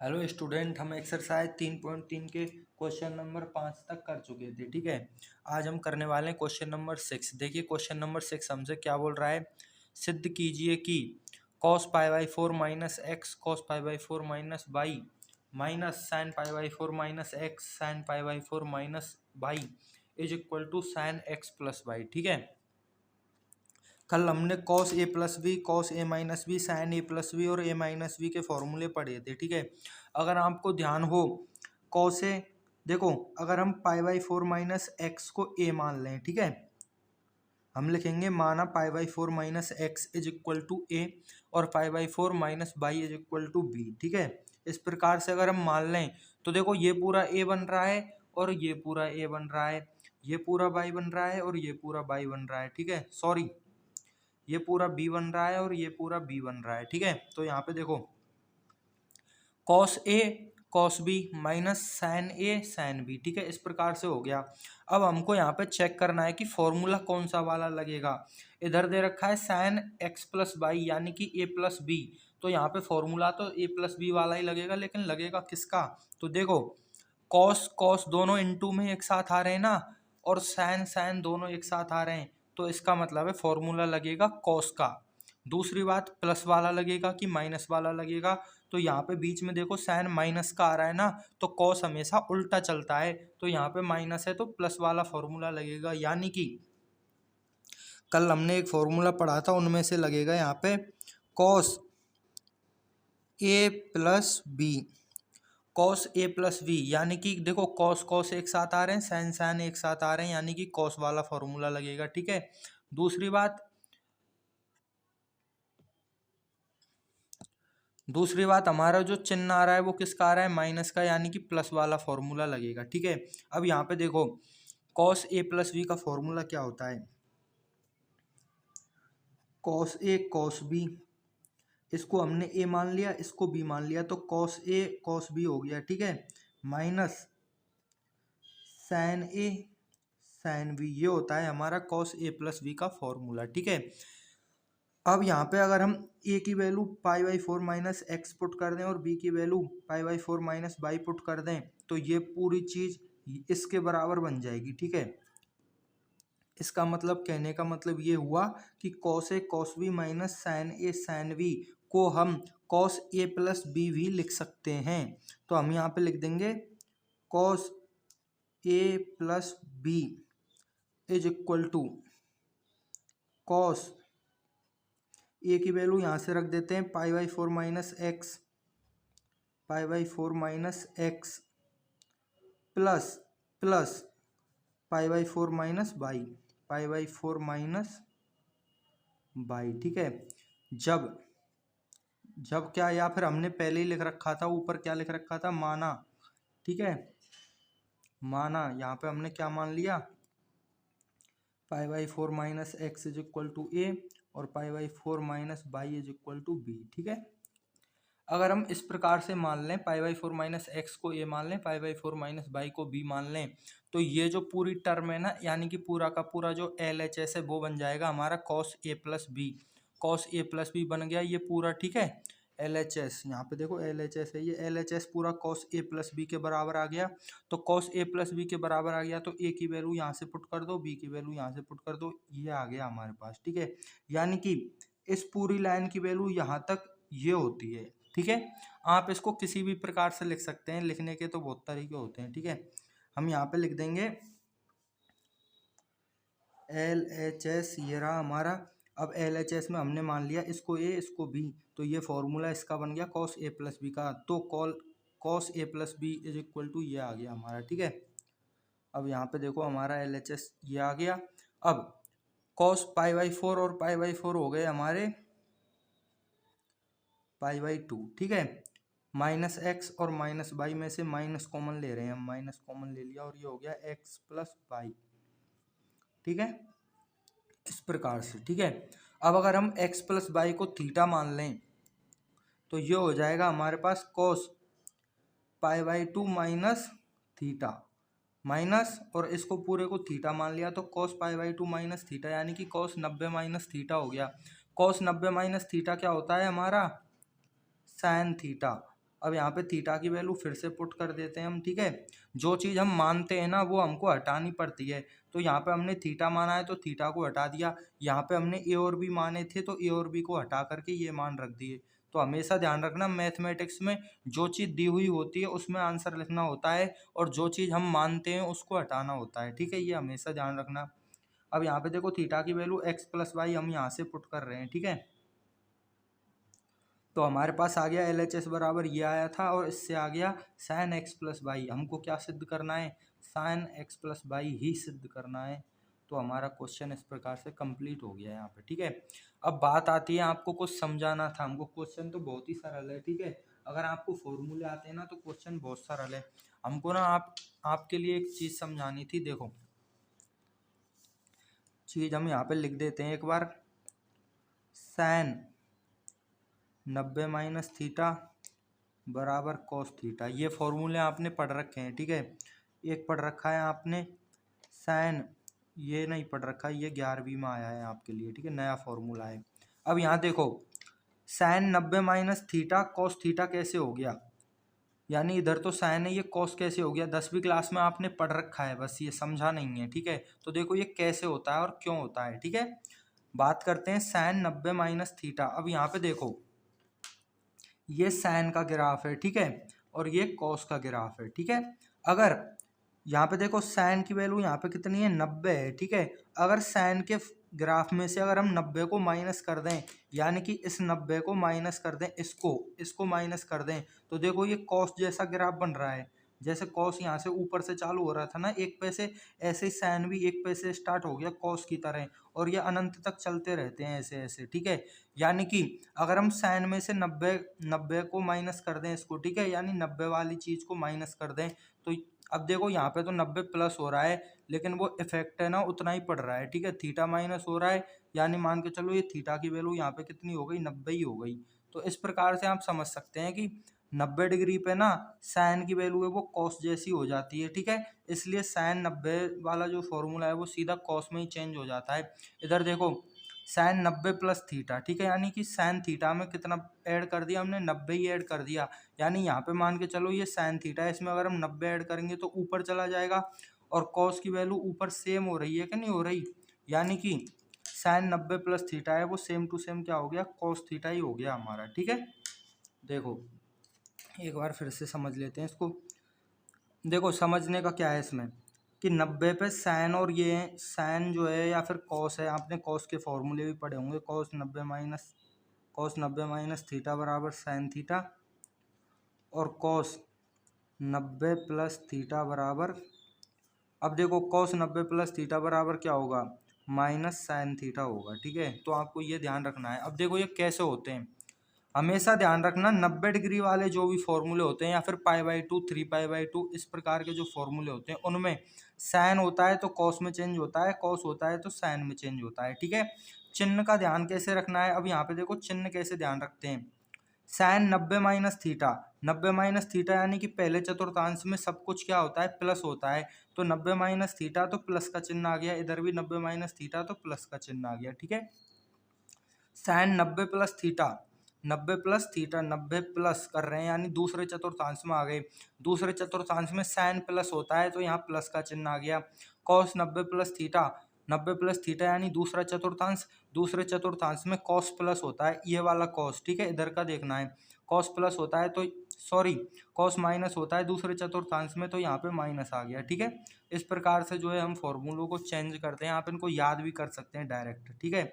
Hello student, हम exercise 3.3 के question number 5 तक कर चुके थे। ठीक है, आज हम करने वाले हैं क्वेश्चन नंबर 6। देखिए क्वेश्चन नंबर 6 हमसे क्या बोल रहा है। सिद्ध कीजिए कि cos pi by 4 minus x cos pi by 4 minus y minus sine pi by 4 minus x sine pi by 4 minus y is equal to sine x plus y. ठीक है, कल हमने cos A plus B, cos A minus B, sine A plus B और A minus B के फॉर्मूले पढ़े थे। ठीक है, अगर आपको ध्यान हो कॉस ए, देखो अगर हम पाई बाई 4 माइनस एक्स को ए मान लें, ठीक है, हम लिखेंगे माना pi by 4 minus x is equal to a और pi by 4 minus y is equal to b. ठीक है, इस प्रकार से अगर हम मान लें तो देखो ये पूरा ए बन रहा है और ये पूरा ए बन रहा है, ये पूरा बाई बन रहा है और ये पूरा बाई बन रहा है। ठीक है, सॉरी, ये पूरा बी बन रहा है और ये पूरा बी बन रहा है। ठीक है, तो यहाँ पे देखो cos a cos B minus sign a sine B. ठीक है, इस प्रकार से हो गया। अब हमको यहाँ पे चेक करना है कि फॉर्मूला कौन सा वाला लगेगा। इधर दे रखा है साइन एक्स प्लस बाई यानी कि ए प्लस बी, तो यहाँ पे फॉर्मूला तो ए प्लस बी वाला ही लगेगा, लेकिन लगेगा किसका। तो देखो कॉस कॉस दोनों इनटू में एक साथ आ रहे हैं ना, और साइन साइन दोनों एक साथ आ रहे हैं, तो इसका मतलब है फॉर्मूला लगेगा कॉस का। दूसरी बात, प्लस वाला लगेगा कि माइनस वाला लगेगा। तो यहाँ पे बीच में देखो साइन माइनस का आ रहा है ना, तो कॉस हमेशा उल्टा चलता है, तो यहाँ पे माइनस है तो प्लस वाला फॉर्मूला लगेगा। यानी कि कल हमने एक फॉर्मूला पढ़ा था उनमें से लगेगा यहाँ पे cos A plus B, cos A plus b, यानी कि देखो कॉस कॉस एक साथ आ रहे हैं, साइन साइन एक साथ आ रहे हैं, यानी कि कॉस वाला फॉर्मूला लगेगा। ठीक है, दूसरी बात हमारा जो चिन्ह आ रहा है वो किसका आ रहा है, माइनस का, यानी कि प्लस वाला फॉर्मूला लगेगा। ठीक है, अब यहाँ पे देखो कॉस ए प्लस बी का फॉर्मूला क्या होता है, कॉस ए कॉस बी, इसको हमने ए मान लिया, इसको बी मान लिया, तो कॉस ए कॉस बी हो गया। ठीक है, minus sign a sine B, ये होता है हमारा कॉस ए प्लस बी का फॉर्मूला। ठीक है, अब यहाँ पे अगर हम ए की value pi by 4 minus x put कर दें और बी की value pi by 4 minus by put कर दें, तो ये पूरी चीज इसके बराबर बन जाएगी। ठीक है, इसका मतलब, कहने का मतलब ये हुआ कि cos a cos B minus sign a sine B को हम कॉस ए प्लस बी भी लिख सकते हैं। तो हम यहाँ पे लिख देंगे cos A plus B is equal to cos a की वैल्यू यहाँ से रख देते हैं pi by 4 minus x, pi by 4 minus x plus plus pi by 4 minus y, pi by 4 minus y. ठीक है, जब जब क्या, या फिर हमने पहले ही लिख रखा था, ऊपर क्या लिख रखा था, माना। ठीक है, माना, यहाँ पे हमने क्या मान लिया, pi by 4 minus x is equal to a और pi by 4 minus y is equal to b. ठीक है, अगर हम इस प्रकार से मान लें, पाई बाई 4 माइनस एक्स को ए मान लें, पाई बाई 4 माइनस बाई को बी मान लें, तो ये जो पूरी टर्म है ना, यानी कि पूरा का पूरा जो एल एच एस है वो बन जाएगा हमारा cos A plus B, cos A plus B बन गया ये पूरा। ठीक है, एल एच एस, यहाँ पे देखो एल एच एस है, ये एल एच एस पूरा कॉस ए प्लस बी के बराबर आ गया। तो कॉस ए प्लस बी के बराबर आ गया, तो ए की वैल्यू यहाँ से पुट कर दो, बी की वैल्यू यहाँ से पुट कर दो, ये आ गया हमारे पास। ठीक है, यानी कि इस पूरी लाइन की वैल्यू यहाँ तक ये होती है। ठीक है, आप इसको किसी भी प्रकार से लिख सकते हैं, लिखने के तो बहुत तरीके होते हैं। ठीक है, हम यहाँ पे लिख देंगे एल एच एस, ये रहा हमारा। अब एल एच एस में हमने मान लिया इसको ए इसको बी, तो ये फॉर्मूला इसका बन गया कॉस ए प्लस बी का, तो cos A plus B is equal to ये आ गया हमारा। ठीक है, अब यहाँ पे देखो हमारा एल एच एस ये आ गया। अब कॉस पाई बाई 4 और पाई बाई 4 हो गए हमारे पाई बाई 2। ठीक है, माइनस एक्स और माइनस बाई में से माइनस कॉमन ले रहे हैं हम, माइनस कॉमन ले लिया और ये हो गया एक्स प्लस बाई। ठीक है, इस प्रकार से। ठीक है, अब अगर हम एक्स प्लस बाई को थीटा मान लें, तो ये हो जाएगा हमारे पास cos pi by 2 minus theta, minus और इसको पूरे को थीटा मान लिया, तो cos pi by 2 minus theta, यानी कि कॉस 90 माइनस थीटा हो गया। कॉस 90 माइनस थीटा क्या होता है हमारा, साइन थीटा। अब यहाँ पे थीटा की वैल्यू फिर से पुट कर देते हैं हम, ठीक है। जो चीज़ हम मानते हैं ना वो हमको हटानी पड़ती है, तो यहाँ पे हमने थीटा माना है तो थीटा को हटा दिया, यहाँ पे हमने ए और बी माने थे तो ए और बी को हटा करके ये मान रख दिए। तो हमेशा ध्यान रखना मैथमेटिक्स में जो चीज़ दी हुई होती है उसमें आंसर लिखना होता है, और जो चीज़ हम मानते हैं उसको हटाना होता है, ठीक है, ये हमेशा ध्यान रखना। अब यहाँ पे देखो थीटा की वैल्यू एक्स प्लस वाई हम यहाँ से पुट कर रहे हैं, ठीक है। तो हमारे पास आ गया LHS बराबर ये आया था, और इससे आ गया साइन एक्स प्लस वाई। हमको क्या सिद्ध करना है, sine x plus why he सिद्ध करना है। तो हमारा क्वेश्चन इस प्रकार से कंप्लीट हो गया यहाँ पे, ठीक है। अब बात आती है आपको कुछ समझाना था हमको। क्वेश्चन तो बहुत ही सरल है, ठीक है, अगर आपको फॉर्मूले आते हैं ना तो क्वेश्चन बहुत सरल है। हमको ना आपके लिए एक चीज़ समझानी थी। देखो चीज़ हम यहाँ पे लिख देते हैं एक बार, साइन 90 माइनस थीटा बराबर कॉस थीटा। ये फॉर्मूले आपने पढ़ रखे हैं, ठीक है। एक पढ़ रखा है आपने साइन, ये नहीं पढ़ रखा, ये 11वीं में आया है आपके लिए, ठीक है, नया फॉर्मूला है। अब यहाँ देखो sine 90 minus theta cos theta कैसे हो गया, यानी इधर तो साइन है, ये कॉस कैसे हो गया, 10वीं क्लास में आपने पढ़ रखा है, बस ये समझा नहीं है, ठीक है। तो देखो ये कैसे होता है और क्यों होता है, ठीक है। बात करते हैं साइन 90 माइनस थीटा। अब यहाँ पे देखो ये साइन का ग्राफ है, ठीक है, और ये कॉस का ग्राफ है, ठीक है। अगर यहाँ पे देखो साइन की वैल्यू यहाँ पे कितनी है, 90 है, ठीक है। अगर साइन के ग्राफ में से अगर हम 90 को माइनस कर दें, यानी कि इस 90 को माइनस कर दें, इसको माइनस कर दें, तो देखो ये कॉस जैसा ग्राफ बन रहा है। जैसे कॉस यहाँ से ऊपर से चालू हो रहा था ना 1 पैसे, ऐसे ही साइन भी 1 पैसे स्टार्ट हो गया कॉस की तरह, और ये अनंत तक चलते रहते हैं ऐसे ऐसे, ठीक है। यानी कि अगर हम साइन में से 90 को माइनस कर दें इसको, ठीक है, यानी 90 वाली चीज़ को माइनस कर दें, तो अब देखो यहाँ पे तो 90 प्लस हो रहा है, लेकिन वो इफेक्ट है ना उतना ही पड़ रहा है, ठीक है। थीटा माइनस हो रहा है, यानी मान के चलो ये थीटा की वैल्यू यहाँ पे कितनी हो गई, 90 ही हो गई। तो इस प्रकार से आप समझ सकते हैं कि 90 डिग्री पे ना साइन की वैल्यू है वो कॉस जैसी हो जाती है, ठीक है। इसलिए साइन 90 वाला जो फॉर्मूला है वो सीधा कॉस में ही चेंज हो जाता है। इधर देखो साइन 90 प्लस थीटा, ठीक है, यानी कि साइन थीटा में कितना ऐड कर दिया हमने, 90 ही ऐड कर दिया। यानी यहाँ पे मान के चलो ये साइन थीटा है, इसमें अगर हम 90 ऐड करेंगे तो ऊपर चला जाएगा, और कॉस की वैल्यू ऊपर सेम हो रही है कि नहीं हो रही, यानी कि साइन 90 प्लस थीटा है वो सेम टू सेम क्या हो गया, कॉस थीटा ही हो गया हमारा, ठीक है। देखो एक बार फिर से समझ लेते हैं इसको। देखो समझने का क्या है इसमें कि 90 पे साइन, और ये साइन जो है या फिर कॉस है, आपने कॉस के फॉर्मूले भी पढ़े होंगे, कॉस 90 माइनस थीटा बराबर साइन थीटा, और कॉस 90 प्लस थीटा बराबर, अब देखो कॉस 90 प्लस थीटा बराबर क्या होगा, माइनस साइन थीटा होगा, ठीक है। तो आपको ये ध्यान रखना है। अब देखो ये कैसे होते हैं, हमेशा ध्यान रखना 90 डिग्री वाले जो भी फॉर्मूले होते हैं या फिर π/2 3π/2 इस प्रकार के जो फॉर्मूले होते हैं उनमें साइन होता है तो कॉस में चेंज होता है, कॉस होता है तो साइन में चेंज होता है, ठीक है। चिन्ह का ध्यान कैसे रखना है, अब यहाँ पे देखो चिन्ह कैसे ध्यान रखते हैं। Sine 90 minus theta, 90 minus theta यानी कि पहले चतुर्थांश में सब कुछ क्या होता है, प्लस होता है, तो 90 माइनस थीटा तो प्लस का चिन्ह आ गया, इधर भी 90 माइनस थीटा तो प्लस का चिन्ह आ गया, ठीक है। Sine 90 plus theta, 90 plus theta, 90 plus कर रहे हैं यानी दूसरे चतुर्थांश में आ गए, दूसरे चतुर्थांश में साइन प्लस होता है तो यहाँ प्लस का चिन्ह आ गया। Cos 90 plus theta, 90 plus theta यानी दूसरा चतुर्थांश, दूसरे चतुर्थांश में कॉस प्लस होता है, ये वाला कॉस, ठीक है, इधर का देखना है, कॉस प्लस होता है तो सॉरी कॉस माइनस होता है दूसरे चतुर्थांश में, तो यहाँ पे माइनस आ गया, ठीक है। इस प्रकार से जो है हम फॉर्मूलों को चेंज करते हैं, आप इनको याद भी कर सकते हैं डायरेक्ट, ठीक है।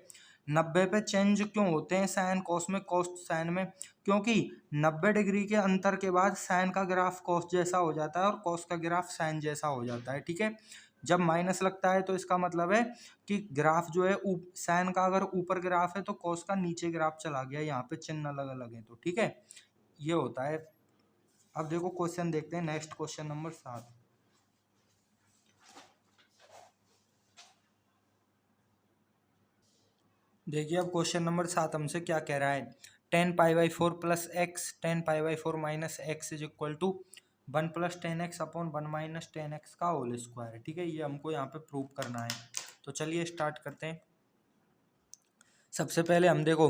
90 पे चेंज क्यों होते हैं साइन कॉस में, कॉस साइन में, क्योंकि 90 डिग्री के अंतर के बाद साइन का ग्राफ कॉस जैसा हो जाता है और कॉस का ग्राफ साइन जैसा हो जाता है, ठीक है। जब माइनस लगता है तो इसका मतलब है कि ग्राफ जो है साइन का अगर ऊपर ग्राफ है तो कॉस का नीचे ग्राफ चला गया, यहाँ पे चिन्ह अलग अलग है, तो ठीक है, ये होता है। अब देखो क्वेश्चन देखते हैं, नेक्स्ट क्वेश्चन नंबर 7। देखिए अब क्वेश्चन नंबर 7 हमसे क्या कह रहा है, 10π/4 plus x 10π/4 minus x is equal to 1 plus 10x upon 1 minus 10x का होल स्क्वायर, ठीक है, ये हमको यहाँ पे प्रूव करना है। तो चलिए स्टार्ट करते हैं। सबसे पहले हम देखो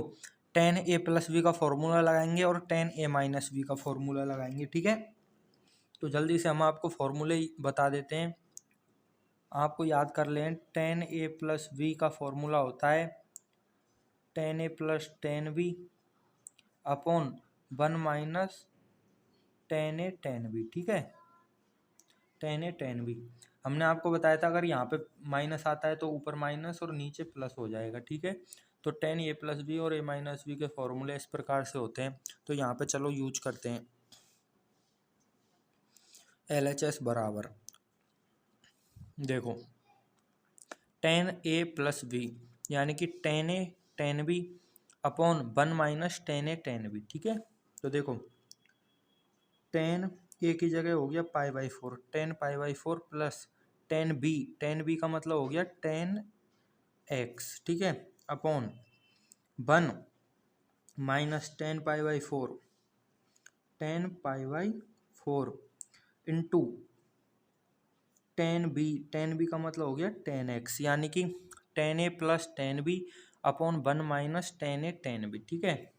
टेन ए प्लस बी का फॉर्मूला लगाएंगे और टेन ए माइनस बी का फॉर्मूला लगाएंगे, ठीक है। तो जल्दी से हम आपको फॉर्मूले बता देते हैं, आपको याद कर लें। टेन ए प्लस बी का फॉर्मूला होता है tan a plus tan B upon one minus tan A tan b, ठीक है। टेन ए टेन बी हमने आपको बताया था अगर यहाँ पे माइनस आता है तो ऊपर माइनस और नीचे प्लस हो जाएगा, ठीक है। तो टेन ए प्लस बी और ए माइनस बी के फॉर्मूले इस प्रकार से होते हैं। तो यहाँ पे चलो यूज करते हैं। LHS बराबर देखो टेन ए प्लस बी यानी कि टेन ए tan B upon one minus tan ए टेन बी, ठीक है। तो देखो टेन ए की जगह हो गया pi by four, tan pi by four plus tan b का मतलब हो गया टेन एक्स, ठीक है, upon one minus tan pi by four, tan pi by four into tan b का मतलब हो गया टेन एक्स यानी कि tan a plus tan B upon one minus tan A tan b, ठीक है।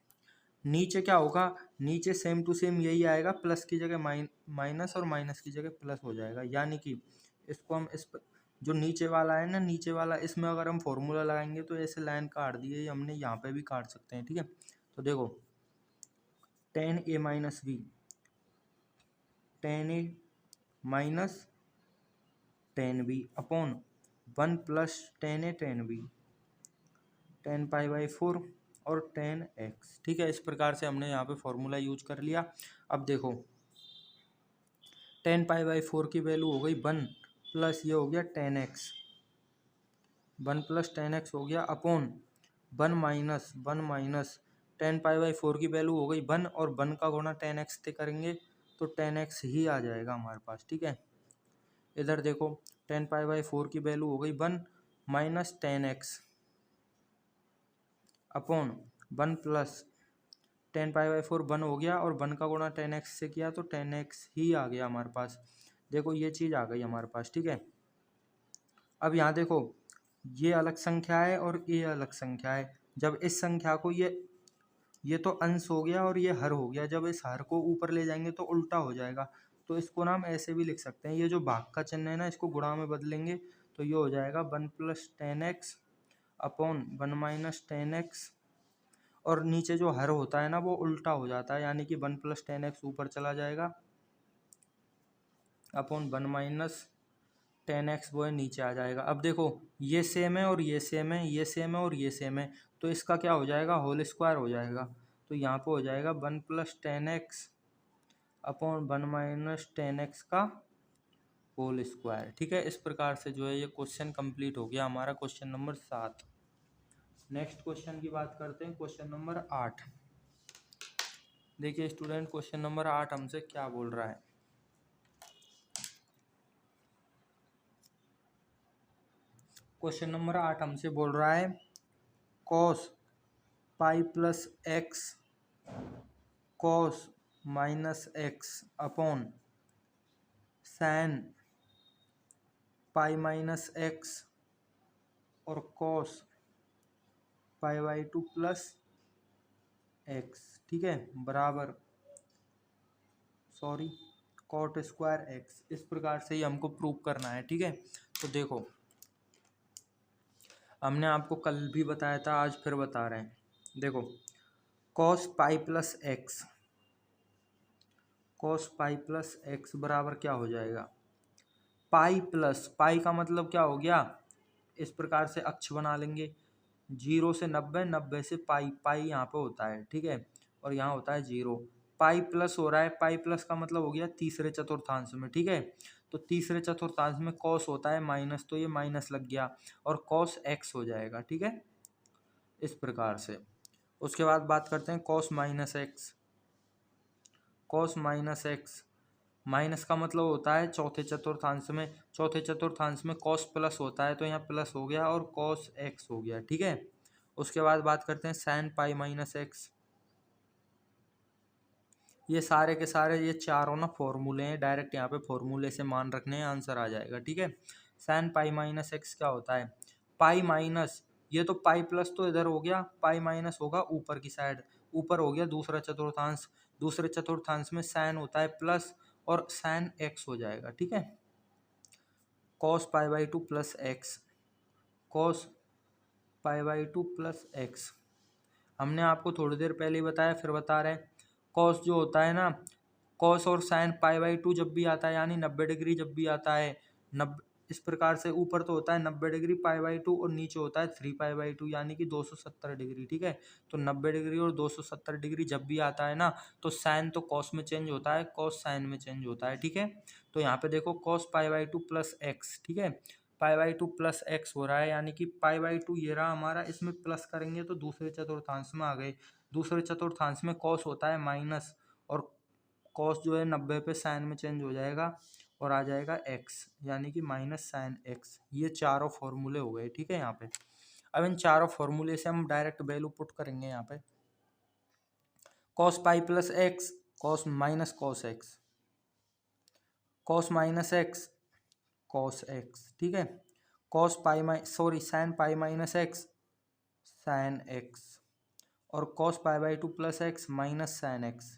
नीचे क्या होगा, नीचे सेम टू सेम यही आएगा, प्लस की जगह माइनस और माइनस की जगह प्लस हो जाएगा। यानी कि इसको हम इस जो नीचे वाला है ना, नीचे वाला, इसमें अगर हम फॉर्मूला लगाएंगे तो ऐसे लाइन काट दी है, हमने यहाँ पे भी काट सकते हैं, ठीक है। तो देखो tan A minus B, tan A minus tan B upon one plus tan A tan B, tan pi by four और टेन एक्स, ठीक है। इस प्रकार से हमने यहाँ पे फॉर्मूला यूज कर लिया। अब देखो टेन पाई बाई फोर की वैल्यू हो गई वन प्लस ये हो गया tan x, one plus ten x हो गया upon one minus tan pi by four की वैल्यू हो गई वन और वन का गुणा टेन एक्स से करेंगे तो टेन एक्स ही आ जाएगा हमारे पास, ठीक है। इधर देखो टेन पाई बाई फोर की वैल्यू हो गई one minus ten x upon one plus ten pi by four one हो गया और वन का गुणा टेन एक्स से किया तो टेन एक्स ही आ गया हमारे पास। देखो ये चीज़ आ गई हमारे पास, ठीक है। अब यहाँ देखो ये अलग संख्या है और ये अलग संख्या है। जब इस संख्या को ये तो अंश हो गया और ये हर हो गया, जब इस हर को ऊपर ले जाएंगे तो उल्टा हो जाएगा। तो इसको ना हम ऐसे भी लिख सकते हैं, ये जो भाग का चिन्ह है ना, इसको गुणा में बदलेंगे तो ये हो जाएगा one plus ten x upon one minus ten x और नीचे जो हर होता है ना वो उल्टा हो जाता है, यानी कि वन प्लस टेन एक्स ऊपर चला जाएगा upon one minus ten x वो है नीचे आ जाएगा। अब देखो ये सेम है और ये सेम है, ये सेम है और ये सेम है, तो इसका क्या हो जाएगा, होल स्क्वायर हो जाएगा। तो यहाँ पे हो जाएगा one plus ten x upon one minus ten x का होल स्क्वायर, ठीक है। इस प्रकार से जो है ये क्वेश्चन कंप्लीट हो गया हमारा, क्वेश्चन नंबर 7। नेक्स्ट क्वेश्चन की बात करते हैं, क्वेश्चन नंबर 8। देखिए स्टूडेंट क्वेश्चन नंबर 8 हमसे क्या बोल रहा है। क्वेश्चन नंबर 8 हमसे बोल रहा है cos pi plus x cos minus x upon sin pi minus x और cos pi by two plus x, ठीक है, बराबर कॉट स्क्वायर एक्स। इस प्रकार से ही हमको प्रूव करना है, ठीक है। तो देखो हमने आपको कल भी बताया था, आज फिर बता रहे हैं। देखो कॉस पाई प्लस एक्स बराबर क्या हो जाएगा, पाई प्लस पाई का मतलब क्या हो गया, इस प्रकार से अक्ष बना लेंगे, 0 से 90, 90 से पाई, पाई यहाँ पे होता है, ठीक है, और यहाँ होता है 0। पाई प्लस हो रहा है, पाई प्लस का मतलब हो गया तीसरे चतुर्थांश में, ठीक है। तो तीसरे चतुर्थांश में कॉस होता है माइनस, तो ये माइनस लग गया और कॉस एक्स हो जाएगा, ठीक है, इस प्रकार से। उसके बाद बात करते हैं कॉस माइनस एक्स। माइनस का मतलब होता है चौथे चतुर्थांश में, चौथे चतुर्थांश में कॉस प्लस होता है, तो यहाँ प्लस हो गया और कॉस एक्स हो गया, ठीक है। उसके बाद बात करते हैं सैन पाई माइनस एक्स। ये सारे के सारे ये चारों ना फॉर्मूले हैं, डायरेक्ट यहाँ पे फॉर्मूले से मान रखने हैं, आंसर आ जाएगा, ठीक है। सैन पाई माइनस एक्स क्या होता है, पाई माइनस ये तो पाई प्लस तो इधर हो गया, पाई माइनस होगा ऊपर की साइड, ऊपर हो गया दूसरा चतुर्थांश, दूसरे चतुर्थांश में साइन होता है प्लस और साइन एक्स हो जाएगा, ठीक है। Cos pi by two plus x, cos pi by two plus x. हमने आपको थोड़ी देर पहले ही बताया, फिर बता रहे हैं, कॉस जो होता है ना, कॉस और साइन पाई बाई टू जब भी आता है यानी 90 डिग्री जब भी आता है, 90 इस प्रकार से ऊपर तो होता है 90 डिग्री पाई बाई टू और नीचे होता है 3 पाई बाई टू यानी कि 270 डिग्री, ठीक है। तो 90 डिग्री और 270 डिग्री जब भी आता है ना, तो साइन तो कॉस में चेंज होता है, कॉस साइन में चेंज होता है, ठीक है। तो यहाँ पे देखो cos pi by two plus x, ठीक है, पाई बाई टू प्लस एक्स हो रहा है यानी कि पाई बाई टू ये रहा हमारा, इसमें प्लस करेंगे तो दूसरे चतुर्थांश में आ गए, दूसरे चतुर्थांश में कॉस होता है माइनस, और कॉस जो है 90 पे साइन में चेंज हो जाएगा और आ जाएगा एक्स यानी कि माइनस साइन एक्स। ये चारों फॉर्मूले हो गए, ठीक है। यहाँ पे अब इन चारों फॉर्मूले से हम डायरेक्ट वैल्यू पुट करेंगे यहाँ पे, cos pi plus x, cos minus cos x, cos minus x, cos x, ठीक है। Cos pi sorry sine pi minus x, sine x, और cos pi by two plus x minus sine x,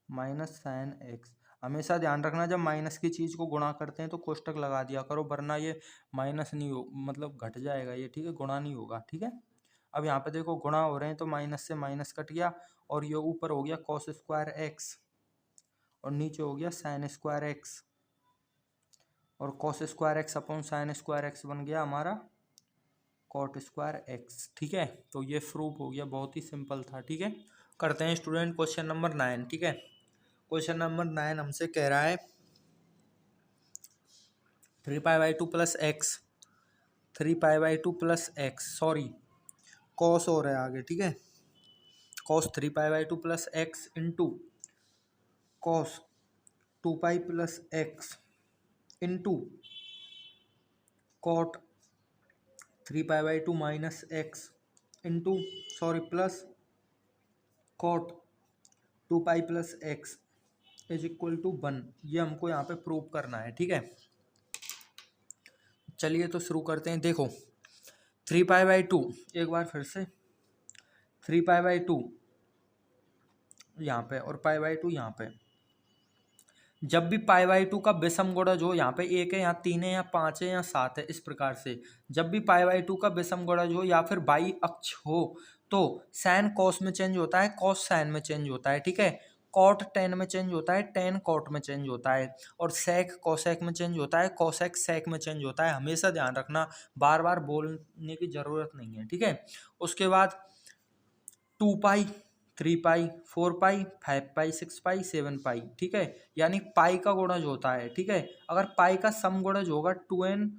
minus sine x. हमेशा ध्यान रखना जब minus की चीज़ को गुणा करते हैं तो कोष्टक लगा दिया करो, वरना ये माइनस नहीं हो मतलब घट जाएगा ये, ठीक है, गुणा नहीं होगा, ठीक है। अब यहाँ पे देखो गुणा हो रहे हैं तो माइनस से माइनस कट गया और ये ऊपर हो गया कॉस स्क्वायर एक्स और नीचे हो गया साइन स्क्वायर एक्स, और cos square x upon sine square x बन गया हमारा कॉट स्क्वायर एक्स, ठीक है। तो ये प्रूफ हो गया, बहुत ही सिंपल था, ठीक है। करते हैं स्टूडेंट क्वेश्चन नंबर 9, ठीक है। क्वेश्चन नंबर 9 हमसे कह रहा है 3 pi by two plus x, 3 pi by two plus x, sorry cos हो रहा है आगे, ठीक है, cos 3 pi by two plus x into cos 2 pi plus x into cot 3 pi by two minus x into sorry plus cot 2 pi plus x is equal to 1। ये हमको यहाँ पे प्रूव करना है, ठीक है। चलिए तो शुरू करते हैं। देखो 3 पाई बाई टू, एक बार फिर से 3 पाई बाई टू यहाँ पे और पाई बाई टू यहाँ पे, जब भी पाई बाई टू का विषम गुणज हो, यहाँ पे 1 है, यहाँ 3 है, यहाँ 5 है, यहाँ 7 है, इस प्रकार से जब भी पाई बाई टू का विषम गुणज हो या फिर बाई अक्ष हो तो साइन कॉस में चेंज होता है, कॉस साइन में चेंज होता है, ठीक है। कॉट टेन में चेंज होता है, टेन कॉट में चेंज होता है, और सेक कोसेक में चेंज होता है, कोसेक सेक में चेंज होता है। हमेशा ध्यान रखना, बार बार बोलने की जरूरत नहीं है, ठीक है। उसके बाद 2 पाई, 3 पाई, 4 पाई, 5 पाई, 6 पाई, 7 पाई, ठीक है। यानी पाई का गुणज होता है, ठीक है। अगर पाई का सम गुणज होगा 2n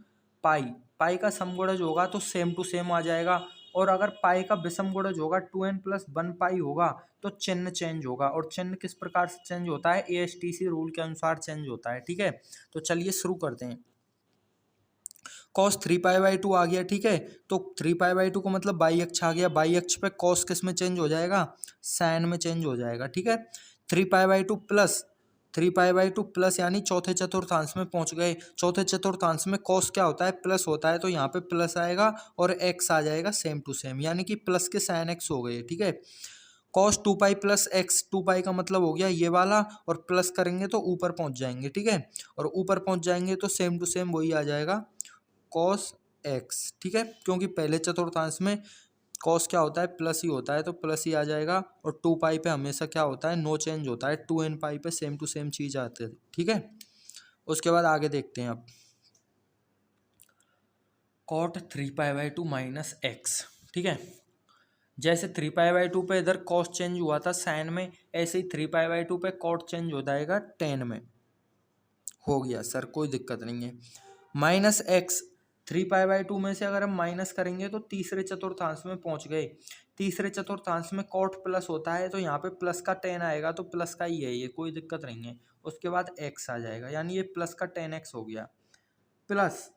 पाई, पाई का सम गुणज होगा तो सेम टू सेम आ जाएगा, और अगर पाई का विषम गुणज होगा 2n प्लस 1 पाई होगा तो चिन्ह चेंज होगा, और चिन्ह किस प्रकार से चेंज होता है, ASTC रूल के अनुसार चेंज होता है, ठीक है। तो चलिए शुरू करते हैं। कॉस 3 पाई बाई टू आ गया, ठीक है। तो 3 पाई बाई टू को मतलब बाई अक्ष आ गया, बाई अक्ष पे कॉस किस में चेंज हो जाएगा, साइन में चेंज हो जाएगा, ठीक है। 3 pi by two plus 3 pi by two plus यानी चौथे चतुर्थांश में पहुंच गए। चौथे चतुर्थांश में कॉस क्या होता है, प्लस होता है, तो यहाँ पे प्लस आएगा और एक्स आ जाएगा सेम टू सेम, यानी कि प्लस के साइन एक्स हो गए, ठीक है। कॉस 2 पाई प्लस एक्स, 2 पाई का मतलब हो गया ये वाला, और प्लस करेंगे तो ऊपर पहुंच जाएंगे, ठीक है। और ऊपर पहुंच जाएंगे तो सेम टू सेम वही आ जाएगा कॉस एक्स, ठीक है, क्योंकि पहले चतुर्थांश में कॉस क्या होता है, प्लस ही होता है, तो प्लस ही आ जाएगा। और 2 पाई पे हमेशा क्या होता है, नो चेंज होता है, 2n पाई पे सेम टू सेम चीज आती है, ठीक है। उसके बाद आगे देखते हैं अब cot 3 pi by two minus x, ठीक है। जैसे 3 पाई बाई टू पे इधर कॉस चेंज हुआ था साइन में, ऐसे ही 3 पाई बाई टू पे कॉट चेंज हो जाएगा टेन में। हो गया सर, कोई दिक्कत नहीं है। Minus x, 3 pi by to में से अगर हम माइनस करेंगे तो तीसरे चतुर्थांश में पहुंच गए। तीसरे चतुर्थांश में कॉट प्लस होता है, तो यहाँ पे प्लस का 10 आएगा, तो प्लस का ही है ये, कोई दिक्कत नहीं है। उसके बाद एक्स आ जाएगा, यानी ये प्लस का 10x हो गया, plus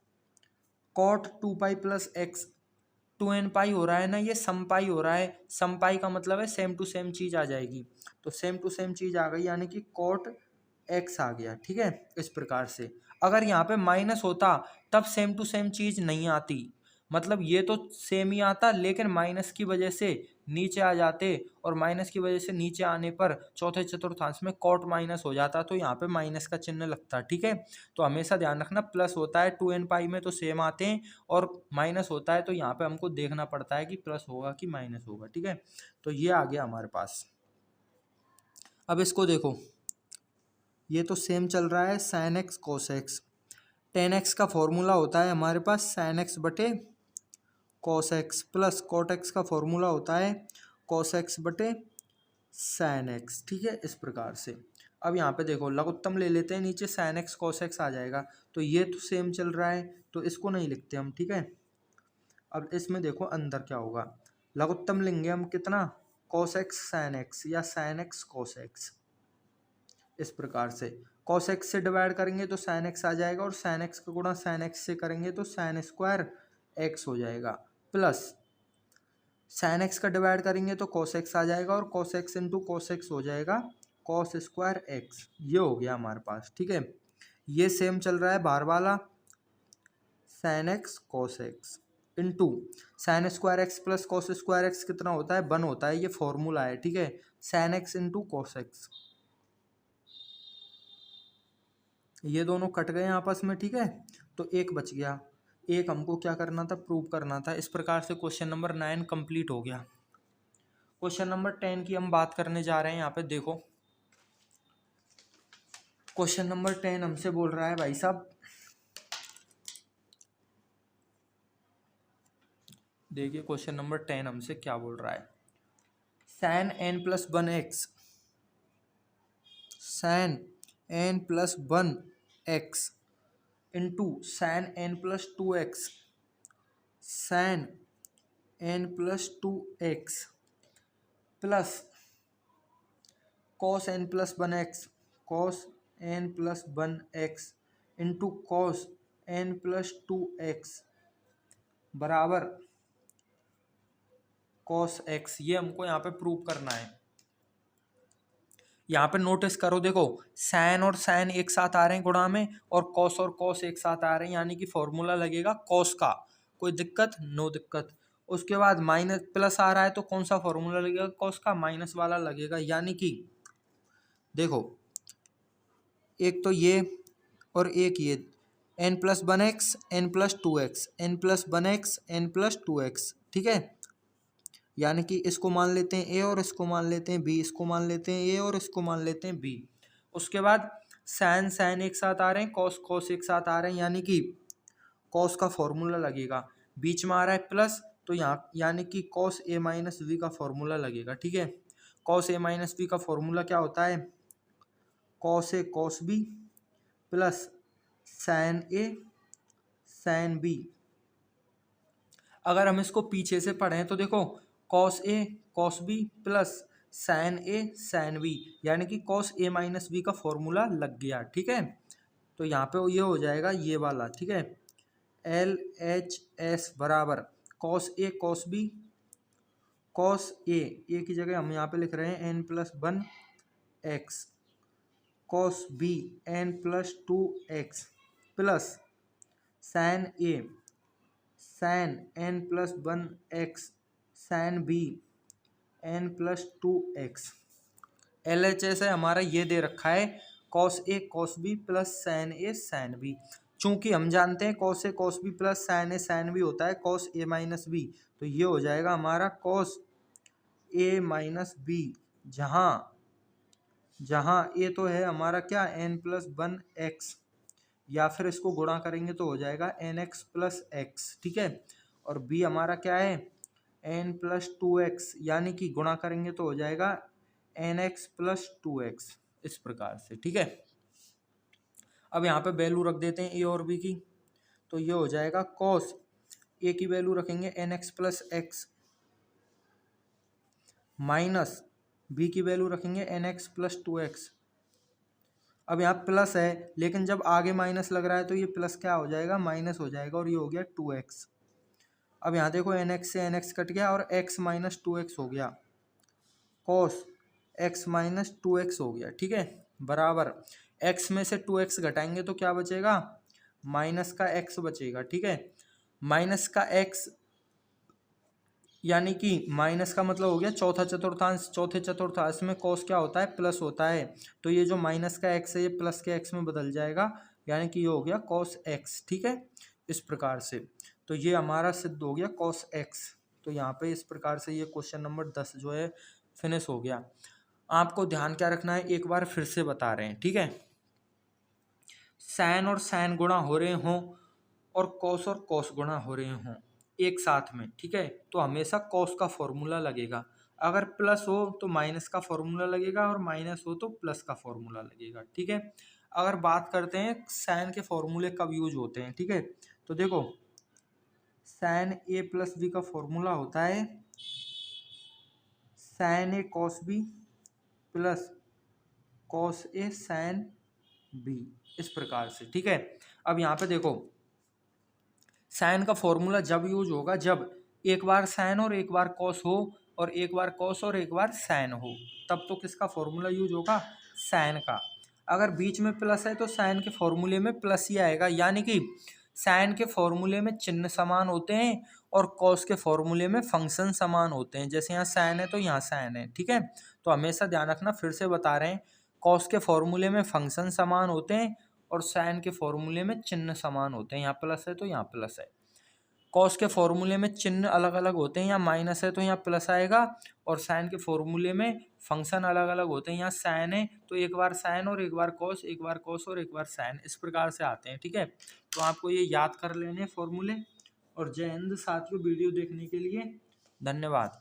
cot 2 pi plus x, 2n pi हो रहा है ना, ये सम पाई हो रहा है, सम पाई का मतलब है सेम टू सेम चीज आ जाएगी, तो सेम टू सेम चीज आ गई, यानी कि कॉट एक्स आ गया, ठीक है। इस प्रकार से अगर यहाँ पे माइनस होता तब सेम टू सेम चीज नहीं आती, मतलब ये तो सेम ही आता, लेकिन माइनस की वजह से नीचे आ जाते, और माइनस की वजह से नीचे आने पर चौथे चतुर्थांश में कॉट माइनस हो जाता, तो यहाँ पे माइनस का चिन्ह लगता। ठीक है, तो हमेशा ध्यान रखना, प्लस होता है 2n पाई में तो सेम आते हैं, और माइनस होता है तो यहाँ पे हमको देखना पड़ता है कि प्लस होगा कि माइनस होगा। ठीक है, तो ये आ गया हमारे पास। अब इसको देखो, ये तो सेम चल रहा है sine x cos x. Tan x का फॉर्मूला होता है हमारे पास साइन एक्स बटे cos x, plus cot x का फॉर्मूला होता है कॉस एक्स बटे साइन एक्स। ठीक है, इस प्रकार से। अब यहाँ पे देखो लघुत्तम ले लेते हैं, नीचे साइन एक्स कॉस एक्स आ जाएगा, तो ये तो सेम चल रहा है तो इसको नहीं लिखते हम। ठीक है, अब इसमें देखो अंदर क्या होगा, लघुत्तम लेंगे हम कितना, कॉस एक्स साइन एक्स या साइन एक्स कॉस एक्स, इस प्रकार से। कॉस एक्स से डिवाइड करेंगे तो साइन एक्स आ जाएगा, और साइन एक्स का गुणा साइन एक्स से करेंगे तो साइन स्क्वायर एक्स हो जाएगा, प्लस साइन एक्स का डिवाइड करेंगे तो कॉस एक्स आ जाएगा, और cos x into cos x हो जाएगा कॉस स्क्वायर एक्स। ये हो गया हमारे पास। ठीक है, ये सेम चल रहा है बाहर वाला, sine x cos x into sine square x plus cos square x कितना होता है, 1 होता है, ये फॉर्मूला है। ठीक है, sine x into cos x, ये दोनों कट गए आपस में। ठीक है, तो एक बच गया, एक हमको क्या करना था, प्रूव करना था। इस प्रकार से क्वेश्चन नंबर 9 कंप्लीट हो गया। क्वेश्चन नंबर 10 की हम बात करने जा रहे हैं। यहाँ पे देखो क्वेश्चन नंबर 10 हमसे बोल रहा है भाई साहब, देखिए क्वेश्चन नंबर 10 हमसे क्या बोल रहा है, sine n plus 1 x, sine n plus 1 x into sine n plus 2 x, sine n plus 2 x plus cos n plus 1 x, cos n plus 1 x into cos n plus 2 x बराबर cos x. ये हमको यहाँ पे prove करना है। यहाँ पे notice करो, देखो साइन और साइन एक साथ आ रहे हैं गुणा में, और कॉस एक साथ आ रहे हैं, यानी कि फॉर्मूला लगेगा कॉस का। कोई दिक्कत? नो दिक्कत। उसके बाद माइनस प्लस आ रहा है तो कौन सा फॉर्मूला लगेगा, कॉस का, माइनस वाला लगेगा। यानी कि देखो एक तो ये और एक ये, n plus 1 x n plus 2 x, n plus 1 x n plus 2 x. ठीक है, यानी कि इसको मान लेते हैं ए और इसको मान लेते हैं बी, इसको मान लेते हैं ए और इसको मान लेते हैं बी। उसके बाद साइन साइन एक साथ आ रहे हैं, कॉस कॉस एक साथ आ रहे हैं, यानी कि कॉस का फॉर्मूला लगेगा। बीच में आ रहा है प्लस, तो यहाँ यानी कि कॉस ए माइनस वी का फॉर्मूला लगेगा। ठीक है, कॉस ए माइनस वी का फॉर्मूला क्या होता है, cos a cos b plus sine a sine B. अगर हम इसको पीछे से पढ़ें तो देखो cos a cos b plus sine a sine B, यानी कि कॉस ए माइनस बी का फॉर्मूला लग गया। ठीक है, तो यहाँ पे ये हो जाएगा ये वाला। ठीक है, एल एच एस बराबर cos a cos b, cos a की जगह हम यहाँ पे लिख रहे हैं n plus 1 x, cos b n plus 2 x plus sine a sine n plus 1 x sine b n plus 2 x. L H S है हमारा, ये दे रखा है cos a cos b plus sine a sine b. चूंकि हम जानते हैं cos a cos b plus sine a sine B होता है कॉस ए माइनस बी, तो ये हो जाएगा हमारा कॉस ए माइनस बी, जहाँ जहाँ ए तो है हमारा क्या एन प्लस 1 एक्स, या फिर इसको गुणा करेंगे तो हो जाएगा एन एक्स प्लस एक्स। ठीक है, और बी हमारा क्या है एन प्लस 2 एक्स, यानी कि गुणा करेंगे तो हो जाएगा एन एक्स प्लस 2 एक्स, इस प्रकार से। ठीक है, अब यहाँ पे वैल्यू रख देते हैं ए और बी की, तो ये हो जाएगा कॉस ए की वैल्यू रखेंगे n x plus x minus B की वैल्यू रखेंगे एन एक्स प्लस 2 एक्स। अब यहाँ प्लस है, लेकिन जब आगे माइनस लग रहा है तो ये प्लस क्या हो जाएगा, माइनस हो जाएगा, और ये हो गया 2x। अब यहाँ देखो एन एक्स से एन एक्स कट गया और x माइनस 2x हो गया, कॉस x माइनस 2x हो गया। ठीक है, बराबर x में से 2x घटाएंगे तो क्या बचेगा, माइनस का x बचेगा। ठीक है, माइनस का एक्स यानी कि माइनस का मतलब हो गया चौथा चतुर्थांश, चौथे चतुर्थांश में कॉस क्या होता है, प्लस होता है। तो ये जो माइनस का एक्स है ये प्लस के एक्स में बदल जाएगा, यानी कि ये हो गया कॉस एक्स। ठीक है, इस प्रकार से तो ये हमारा सिद्ध हो गया कॉस एक्स। तो यहाँ पे इस प्रकार से ये क्वेश्चन नंबर 10 जो है फिनिश हो गया। आपको ध्यान क्या रखना है, एक बार फिर से बता रहे हैं, ठीक है। साइन और साइन गुणा हो रहे हों और कॉस गुणा हो रहे हों एक साथ में, ठीक है, तो हमेशा कॉस का फॉर्मूला लगेगा। अगर प्लस हो तो माइनस का फॉर्मूला लगेगा और माइनस हो तो प्लस का फॉर्मूला लगेगा। ठीक है, अगर बात करते हैं साइन के फॉर्मूले कब यूज होते हैं, ठीक है, तो देखो साइन ए प्लस बी का फॉर्मूला होता है sign A cos b plus cos A sine B, इस प्रकार से। ठीक है, अब यहाँ पे देखो साइन का फॉर्मूला जब यूज होगा जब एक बार साइन और एक बार कॉस हो और एक बार कॉस और एक बार साइन हो, तब तो किसका फॉर्मूला यूज होगा, साइन का। अगर बीच में प्लस है तो साइन के फॉर्मूले में प्लस ही आएगा, यानी कि साइन के फॉर्मूले में चिन्ह समान होते हैं और कॉस के फॉर्मूले में फंक्शन समान होते हैं। जैसे यहाँ साइन है तो यहाँ साइन है। ठीक है, तो हमेशा ध्यान रखना, फिर से बता रहे हैं, कॉस के फॉर्मूले में फंक्शन समान होते हैं और साइन के फॉर्मूले में चिन्ह समान होते हैं। यहाँ प्लस है तो यहाँ प्लस है। कॉस के फॉर्मूले में चिन्ह अलग अलग होते हैं, यहाँ माइनस है तो यहाँ प्लस आएगा, और साइन के फॉर्मूले में फंक्शन अलग अलग होते हैं। यहाँ साइन है तो एक बार साइन और एक बार कॉस, एक बार कॉस और एक बार साइन, इस प्रकार से आते हैं। ठीक है, तो आपको ये याद कर लेने फॉर्मूले। और जय हिंद साथियों, वीडियो देखने के लिए धन्यवाद।